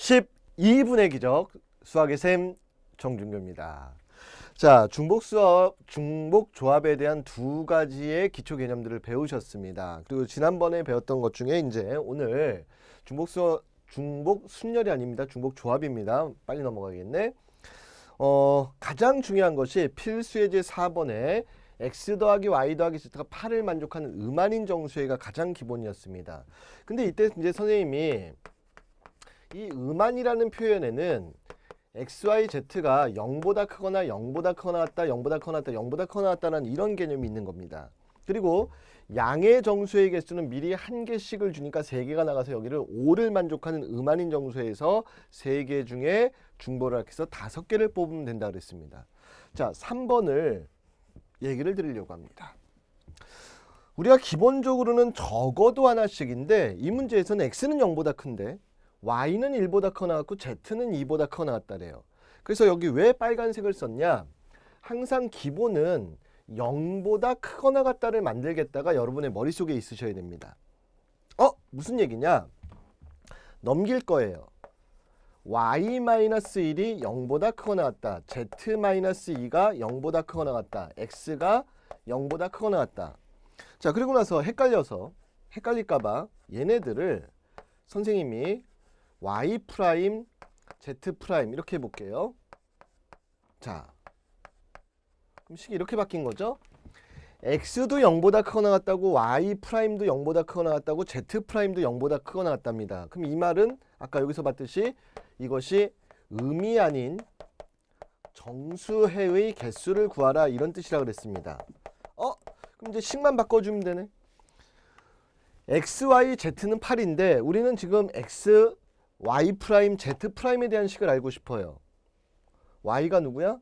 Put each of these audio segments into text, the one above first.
12분의 기적 수학의 샘 정준교입니다. 자, 중복 조합에 대한 두 가지의 기초 개념들을 배우셨습니다. 그리고 지난번에 배웠던 것 중에 이제 오늘 중복 순열이 아닙니다. 중복 조합입니다. 빨리 넘어가겠네. 가장 중요한 것이 필수의 제 4번에 x 더하기 y 더하기 z가 8을 만족하는 음한인 정수회가 가장 기본이었습니다. 근데 이때 이제 선생님이 이 음한이라는 표현에는 x, y, z가 0보다 크거나 0보다 크거나 같다, 0보다 크거나 같다, 0보다 크거나 같다는 이런 개념이 있는 겁니다. 그리고 양의 정수의 개수는 미리 한 개씩을 주니까 3개가 나가서 여기를 5를 만족하는 음한인 정수에서 3개 중에 중보를 해서 5개를 뽑으면 된다 그랬습니다. 자, 3번을 얘기를 드리려고 합니다. 우리가 기본적으로는 적어도 하나씩인데 이 문제에서는 x는 0보다 큰데 y는 1보다 커 나왔고 z는 2보다 커 나왔다래요. 그래서 여기 왜 빨간색을 썼냐? 항상 기본은 0보다 크거나 같다를 만들겠다가 여러분의 머릿속에 있으셔야 됩니다. 무슨 얘기냐? 넘길 거예요. y-1이 0보다 크거나 같다. z-2가 0보다 크거나 같다. x가 0보다 크거나 같다. 자, 그리고 나서 헷갈릴까봐 얘네들을 선생님이 y 프라임, z 프라임 이렇게 해볼게요. 자, 그럼 식이 이렇게 바뀐 거죠? x도 0보다 크거나 같다고 y 프라임도 0보다 크거나 같다고 z 프라임도 0보다 크거나 같답니다. 그럼 이 말은 아까 여기서 봤듯이 이것이 음이 아닌 정수해의 개수를 구하라 이런 뜻이라 그랬습니다. 그럼 이제 식만 바꿔주면 되네. x, y, z는 8인데 우리는 지금 x, y 프라임, z 프라임에 대한 식을 알고 싶어요. y가 누구야?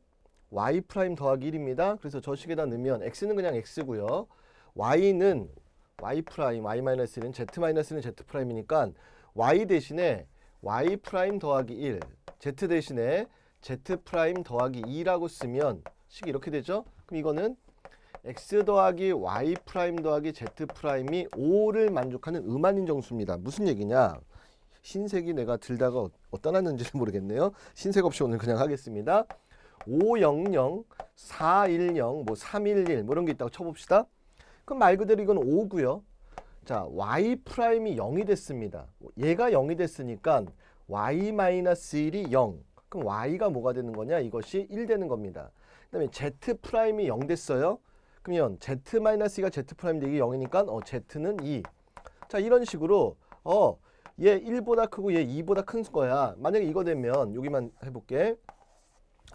y 프라임 더하기 1입니다. 그래서 저 식에다 넣으면 x는 그냥 x고요. y는 y 프라임, y-1은 z-1은 z 프라임이니까 y 대신에 y 프라임 더하기 1, z 대신에 z 프라임 더하기 2라고 쓰면 식이 이렇게 되죠. 그럼 이거는 x 더하기 y 프라임 더하기 z 프라임이 5를 만족하는 음한인 정수입니다. 무슨 얘기냐? 흰색이 내가 들다가 어디다 놨는지를 모르겠네요. 흰색 없이 오늘 그냥 하겠습니다. 500, 410, 311 뭐 이런 게 있다고 쳐봅시다. 그럼 말 그대로 이건 5고요. 자, y 프라임이 0이 됐습니다. 얘가 0이 됐으니까 y-1이 0. 그럼 y가 뭐가 되는 거냐? 이것이 1 되는 겁니다. 그 다음에 z 프라임이 0 됐어요. 그러면 z-2가 z 프라임 되기 0이니까 z는 2. 자, 이런 식으로 얘 1보다 크고 얘 2보다 큰 거야. 만약에 이거 되면 여기만 해볼게.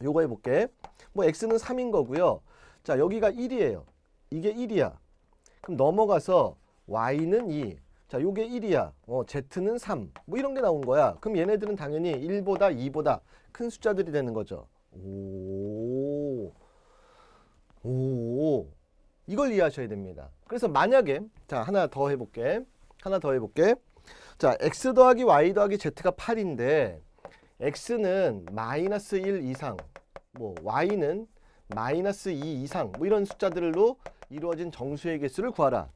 요거 해볼게. 뭐 x는 3인 거고요. 자, 여기가 1이에요. 이게 1이야. 그럼 넘어가서 y는 2. 자, 요게 1이야. z는 3. 뭐 이런 게 나온 거야. 그럼 얘네들은 당연히 1보다 2보다 큰 숫자들이 되는 거죠. 오. 이걸 이해하셔야 됩니다. 그래서 만약에 자, 하나 더 해볼게. 자, x 더하기 y 더하기 z가 8인데 x는 마이너스 1 이상, 뭐 y는 마이너스 2 이상, 뭐 이런 숫자들로 이루어진 정수의 개수를 구하라.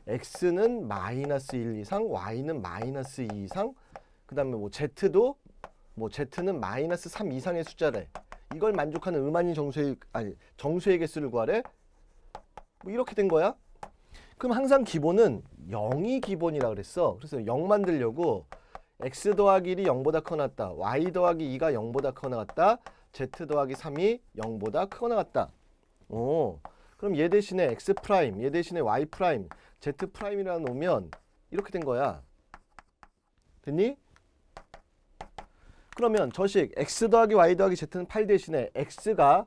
x는 마이너스 1 이상, y는 마이너스 2 이상, 그 다음에 z는 마이너스 3 이상의 숫자래. 이걸 만족하는 음한인 정수의 개수를 구하래. 뭐 이렇게 된 거야. 그럼 항상 기본은 0이 기본이라 그랬어. 그래서 0 만들려고 x 더하기 1이 0보다 크거나 같다. y 더하기 2가 0보다 크거나 같다. z 더하기 3이 0보다 크거나 같다. 그럼 얘 대신에 x 프라임, 얘 대신에 y 프라임, z 프라임이라 놓으면 이렇게 된 거야. 됐니? 그러면 저식 x 더하기 y 더하기 z는 8 대신에 x가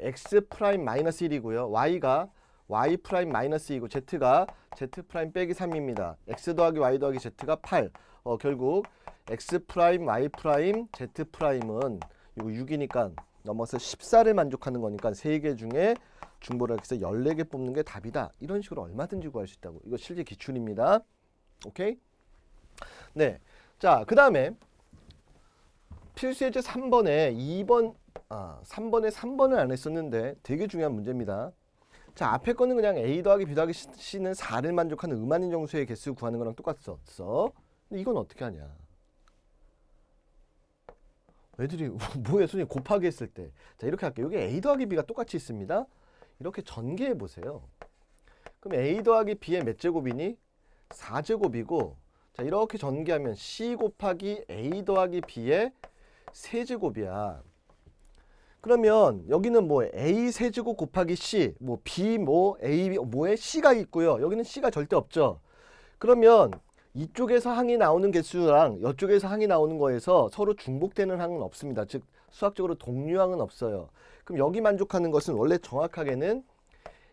x 프라임 마이너스 1이고요. y가 y 프라임 마이너스 2고 z가 z 프라임 빼기 3입니다. x 더하기 y 더하기 z가 8. 결국 x 프라임 y 프라임 z 프라임은 이거 6이니까 넘어서 14를 만족하는 거니까 3개 중에 중보를 해서 14개 뽑는 게 답이다. 이런 식으로 얼마든지 구할 수 있다고. 이거 실제 기출입니다. 오케이? 네. 자, 그 다음에 필수 예제 3번에 3번을 안 했었는데 되게 중요한 문제입니다. 자, 앞에 거는 그냥 A 더하기 B 더하기 C는 4를 만족하는 음한인 정수의 개수 구하는 거랑 똑같았어. 근데 이건 어떻게 하냐? 애들이 뭐예요 선생님 곱하기 했을 때. 자 이렇게 할게요. 여기 A 더하기 B가 똑같이 있습니다. 이렇게 전개해 보세요. 그럼 A 더하기 B의 몇 제곱이니? 4제곱이고 자 이렇게 전개하면 C 곱하기 A 더하기 B의 세제곱이야. 그러면 여기는 뭐 A 세제곱 곱하기 C 뭐 B 뭐 A 뭐에 C가 있고요. 여기는 C가 절대 없죠. 그러면 이쪽에서 항이 나오는 개수랑 이쪽에서 항이 나오는 거에서 서로 중복되는 항은 없습니다. 즉 수학적으로 동류항은 없어요. 그럼 여기 만족하는 것은 원래 정확하게는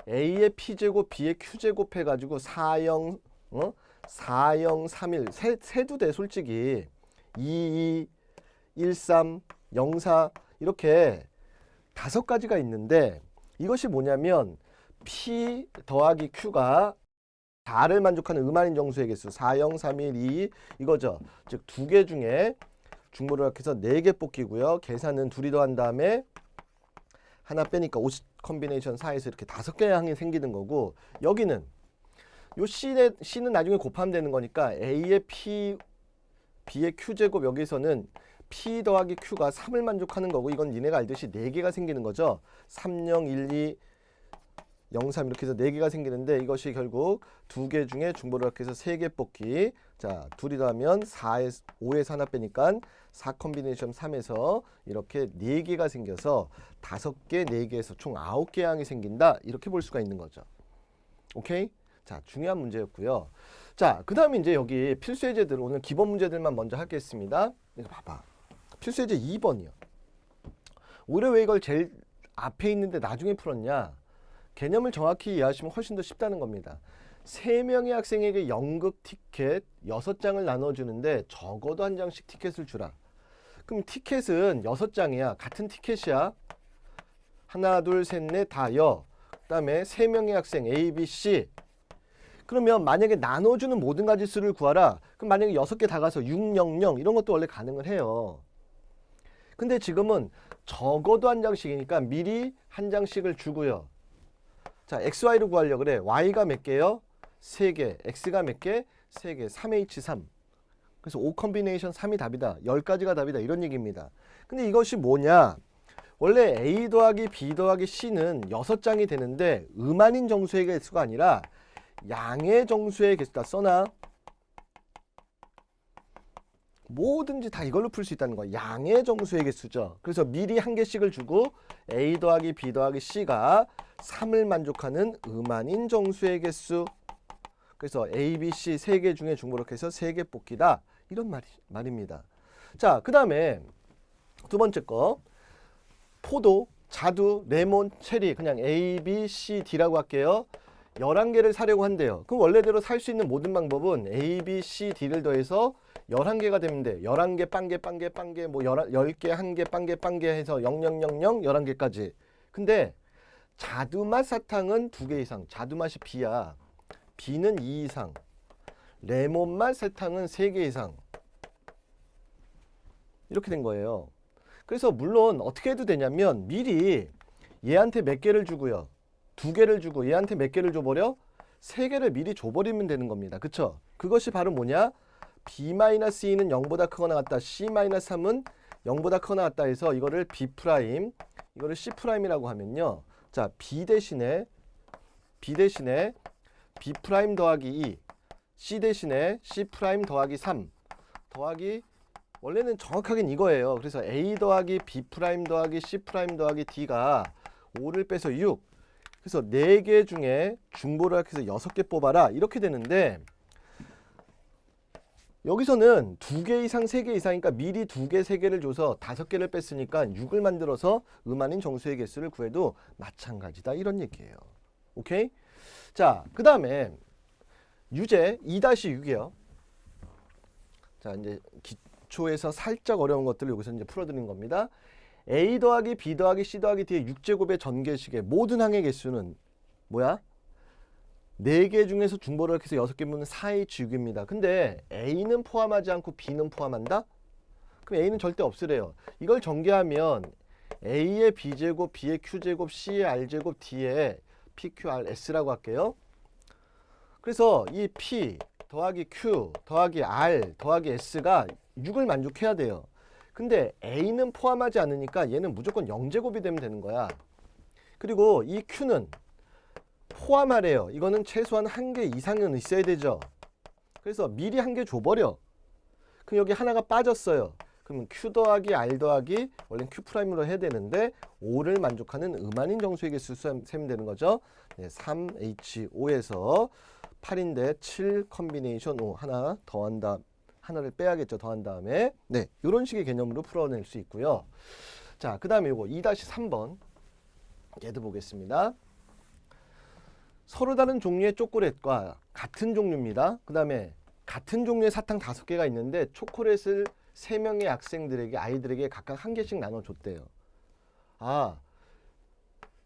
A의 P제곱 B의 Q제곱 해가지고 4영 4영 31 세도 돼 솔직히 22 13 04 이렇게 5가지가 있는데 이것이 뭐냐면 P 더하기 Q가 4를 만족하는 음한인 정수의 개수 4, 0, 3, 1, 2 이거죠. 즉 2개 중에 중보를 합해서 4개 뽑기고요. 계산은 둘이 더한 다음에 하나 빼니까 50 컨비네이션 4에서 이렇게 5개의 항이 생기는 거고 여기는 요 C는 나중에 곱하면 되는 거니까 A의 P, B의 Q제곱 여기서는 P 더하기 Q가 3을 만족하는 거고 이건 니네가 알듯이 4개가 생기는 거죠. 3, 0, 1, 2 0, 3 이렇게 해서 4개가 생기는데 이것이 결국 2개 중에 중보를 합해서 3개 뽑기. 자, 둘이 더하면 5에서 하나 빼니까 4 컨비네이션 3에서 이렇게 4개가 생겨서 5개, 4개에서 총 9개의 항이 생긴다. 이렇게 볼 수가 있는 거죠. 오케이? 자, 중요한 문제였고요. 자, 그 다음에 이제 여기 필수예제들 오늘 기본 문제들만 먼저 하겠습니다. 이거 봐봐. 필수예제 2번이요. 오히려 왜 이걸 제일 앞에 있는데 나중에 풀었냐? 개념을 정확히 이해하시면 훨씬 더 쉽다는 겁니다. 3명의 학생에게 연극 티켓 6장을 나눠주는데 적어도 한 장씩 티켓을 주라. 그럼 티켓은 6장이야. 같은 티켓이야. 하나, 둘, 셋, 넷, 다 여. 그 다음에 3명의 학생 A, B, C. 그러면 만약에 나눠주는 모든 가지 수를 구하라. 그럼 만약에 6개 다 가서 6, 0, 0 이런 것도 원래 가능을 해요. 근데 지금은 적어도 한 장씩이니까 미리 한 장씩을 주고요. 자, XY를 구하려고 그래. Y가 몇 개요? 3개. X가 몇 개? 3개. 3H3. 그래서 5 컨비네이션 3이 답이다. 10가지가 답이다. 이런 얘기입니다. 근데 이것이 뭐냐? 원래 A 더하기 B 더하기 C는 6장이 되는데 음한인 정수의 개수가 아니라 양의 정수의 개수다. 써놔. 뭐든지 다 이걸로 풀 수 있다는 거야. 양의 정수의 개수죠. 그래서 미리 한 개씩을 주고 A 더하기 B 더하기 C가 3을 만족하는 음한인 정수의 개수. 그래서 A, B, C 3개 중에 중보력해서 3개 뽑기다. 이런 말입니다. 자, 그 다음에 두 번째 거. 포도, 자두, 레몬, 체리 그냥 A, B, C, D라고 할게요. 11개를 사려고 한대요. 그럼 원래대로 살 수 있는 모든 방법은 A, B, C, D를 더해서 11개가 되면 돼. 11개, 빵개, 빵개, 빵개, 뭐 10개, 1개, 빵개, 빵개 해서 0000, 11개까지. 근데 자두맛 사탕은 2개 이상. 자두맛이 B야. B는 2 이상. 레몬맛 사탕은 3개 이상. 이렇게 된 거예요. 그래서 물론 어떻게 해도 되냐면 미리 얘한테 몇 개를 주고요. 2개를 주고 얘한테 몇 개를 줘버려? 3개를 미리 줘버리면 되는 겁니다. 그쵸? 그것이 바로 뭐냐? B-2는 0보다 크거나 같다. C-3은 0보다 크거나 같다 해서 이거를 B', 이거를 C'이라고 하면요. 자, B 대신에 B 더하기 2, C 대신에 C' 더하기 3 더하기 원래는 정확하게는 이거예요. 그래서 A 더하기 B' 더하기 C' 더하기 D가 5를 빼서 6. 그래서 4개 중에 중보를 해서 6개 뽑아라. 이렇게 되는데 여기서는 2개 이상, 3개 이상이니까 미리 2개, 3개를 줘서 5개를 뺐으니까 6을 만들어서 음한인 정수의 개수를 구해도 마찬가지다. 이런 얘기예요. 오케이? 자, 그 다음에 유제 2-6이요. 자, 이제 기초에서 살짝 어려운 것들을 여기서 이제 풀어드린 겁니다. A 더하기 B 더하기 C 더하기 D의 6제곱의 전개식의 모든 항의 개수는 뭐야? 4개 중에서 중보를 해서 6개 보면 4H6입니다. 근데 A는 포함하지 않고 B는 포함한다? 그럼 A는 절대 없으래요. 이걸 전개하면 A의 B제곱, B의 Q제곱, C의 R제곱, D의 PQRS라고 할게요. 그래서 이 P 더하기 Q 더하기 R 더하기 S가 6을 만족해야 돼요. 근데 A는 포함하지 않으니까 얘는 무조건 0제곱이 되면 되는 거야. 그리고 이 Q는 포함하래요. 이거는 최소한 1개 이상은 있어야 되죠. 그래서 미리 1개 줘버려. 그럼 여기 하나가 빠졌어요. 그러면 Q 더하기 R 더하기 원래는 Q 프라임으로 해야 되는데 5를 만족하는 음한인 정수의 개수 세면 되는 거죠. 네, 3H5에서 8인데 7 컨비네이션 5 하나 더한다. 하나를 빼야겠죠. 더한 다음에 네, 이런 식의 개념으로 풀어낼 수 있고요. 자, 그 다음에 이거 2-3번 얘도 보겠습니다. 서로 다른 종류의 초콜릿과 같은 종류입니다. 그 다음에 같은 종류의 사탕 5개가 있는데 초콜릿을 3명의 학생들에게 아이들에게 각각 1개씩 나눠줬대요. 아,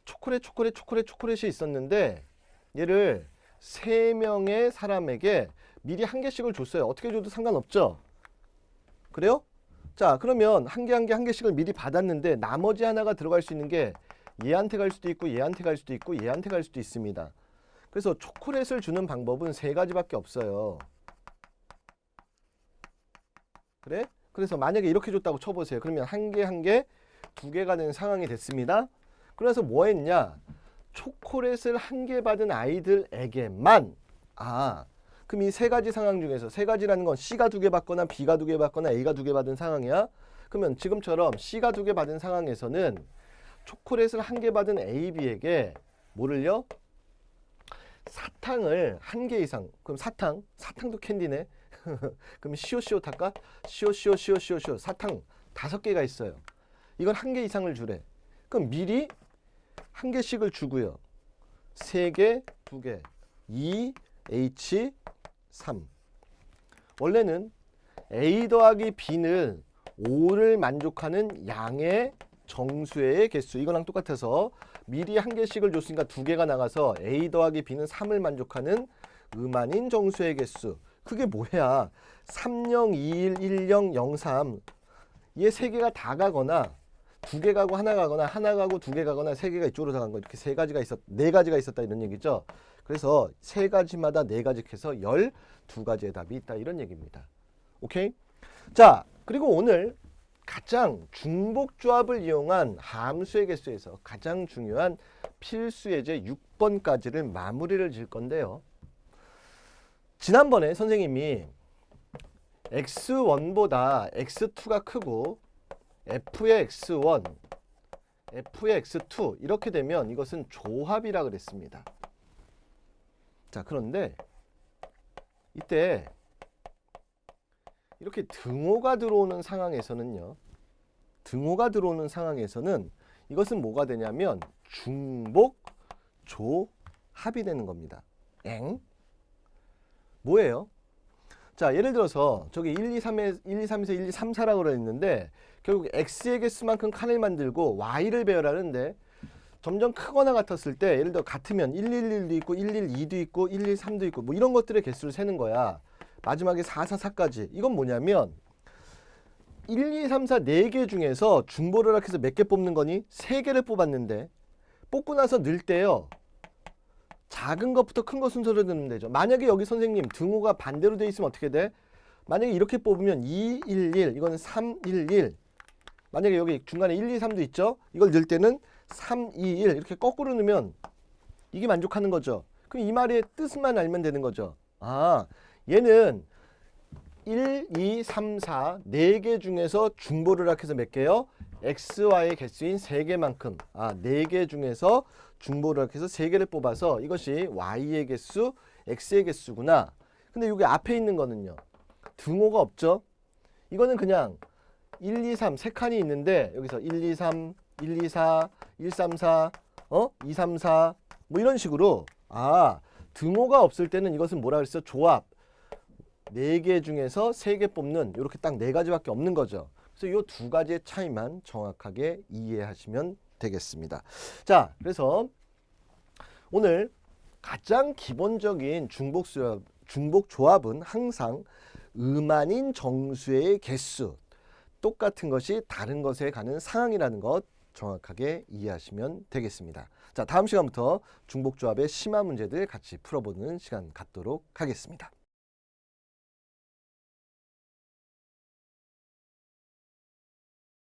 초콜릿이 있었는데 얘를 3명의 사람에게 미리 1개씩을 줬어요. 어떻게 줘도 상관없죠? 그래요? 자, 그러면 1개씩을 미리 받았는데 나머지 하나가 들어갈 수 있는 게 얘한테 갈 수도 있고 얘한테 갈 수도 있고 얘한테 갈 수도 있습니다. 그래서 초콜릿을 주는 방법은 3가지밖에 없어요. 그래? 그래서 만약에 이렇게 줬다고 쳐보세요. 그러면 1개, 2개가 되는 상황이 됐습니다. 그래서 뭐 했냐? 초콜릿을 1개 받은 아이들에게만 그럼 이 3가지 상황 중에서 3가지라는 건 C가 2개 받거나 B가 2개 받거나 A가 2개 받은 상황이야. 그러면 지금처럼 C가 2개 받은 상황에서는 초콜릿을 1개 받은 A, B에게 뭐를요? 사탕을 1개 이상. 그럼 사탕도 캔디네. 그럼 시오시오 탈까? 시오 사탕 5개가 있어요. 이건 1개 이상을 주래. 그럼 미리 1개씩을 주고요. 3개, 2개, 2, H, 3. 원래는 A 더하기 B는 5를 만족하는 양의 정수의 개수. 이거랑 똑같아서 미리 1개씩을 줬으니까 2개가 나가서 A 더하기 B는 3을 만족하는 음한인 정수의 개수. 그게 뭐야? 30, 21, 10, 03. 얘 3개가 다 가거나 2개 가고 하나 가거나 하나 가고 2개 가거나 3개가 이쪽으로 다 간 거. 이렇게 4가지가 있었다 이런 얘기죠. 그래서 3가지마다 4가지 해서 12가지의 답이 있다 이런 얘기입니다. 오케이? 자, 그리고 오늘 가장 중복조합을 이용한 함수의 개수에서 가장 중요한 필수 예제 6번까지를 마무리를 지을 건데요. 지난번에 선생님이 x1보다 x2가 크고 f의 x1, f의 x2 이렇게 되면 이것은 조합이라 그랬습니다. 자, 그런데 이때 이렇게 등호가 들어오는 상황에서는 이것은 뭐가 되냐면 중복 조합이 되는 겁니다. 뭐예요? 자, 예를 들어서 저기 1, 2, 3에서 1, 2, 3, 4라고 그랬는데 결국 x의 개수만큼 칸을 만들고 y를 배열하는데 점점 크거나 같았을 때 예를 들어 같으면 111도 있고 112도 있고 113도 있고 뭐 이런 것들의 개수를 세는 거야. 마지막에 444까지. 이건 뭐냐면 1, 2, 3, 4 4개 중에서 중보를 해서 몇 개 뽑는 거니? 3개를 뽑았는데 뽑고 나서 늘 때요. 작은 것부터 큰 거 순서로 넣으면 되죠. 만약에 여기 선생님 등호가 반대로 돼 있으면 어떻게 돼? 만약에 이렇게 뽑으면 2, 1, 1 이거는 3, 1, 1 만약에 여기 중간에 1, 2, 3도 있죠? 이걸 넣을 때는 3, 2, 1 이렇게 거꾸로 넣으면 이게 만족하는 거죠. 그럼 이 말의 뜻만 알면 되는 거죠. 얘는 1, 2, 3, 4 4개 중에서 중보를 해서 몇 개요? xy의 개수인 3개만큼 4개 중에서 중보를 해서 3개를 뽑아서 이것이 y의 개수, x의 개수구나. 근데 여기 앞에 있는 거는요. 등호가 없죠? 이거는 그냥 1, 2, 3 세 칸이 있는데 여기서 1, 2, 3, 1, 2, 4, 1, 3, 4, 2, 3, 4 뭐 이런 식으로 등호가 없을 때는 이것은 뭐라 그랬어? 조합. 4개 중에서 3개 뽑는 이렇게 딱 4가지밖에 없는 거죠. 그래서 이 2가지의 차이만 정확하게 이해하시면 되겠습니다. 자, 그래서 오늘 가장 기본적인 중복조합은 항상 음한인 정수의 개수, 똑같은 것이 다른 것에 가는 상황이라는 것 정확하게 이해하시면 되겠습니다. 자, 다음 시간부터 중복조합의 심화 문제들 같이 풀어보는 시간 갖도록 하겠습니다.